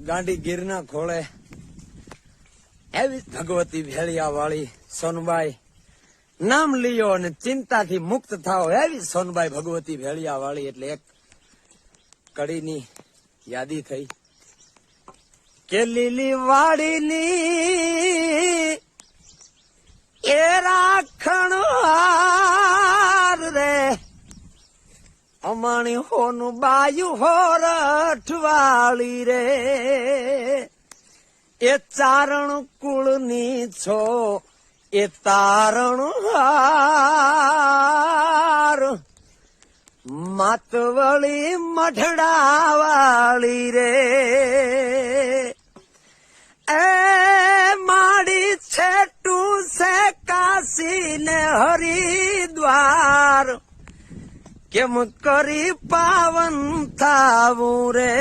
ગાંડી ગીરના ખોળે એવી ભગવતી ભેળિયા વાળી સોનબાઈ નામ લિયો અને ચિંતાથી મુક્ત થાઓ એવી સોનબાઈ ભગવતી ભેળિયા વાળી એટલે એક કડીની યાદી થઈ કે લીલી વાડીની એ રાખણ રે અમાણી હોનું બાયું હોર અઠવાળી રે એ ચારણ કુળની છો એ તારણ હાર માતવળી મઢડાવાળી રે એ માડી છેટું છે કાશી ને હરિદ્વાર કેમ કરી પાવન થાવું રે।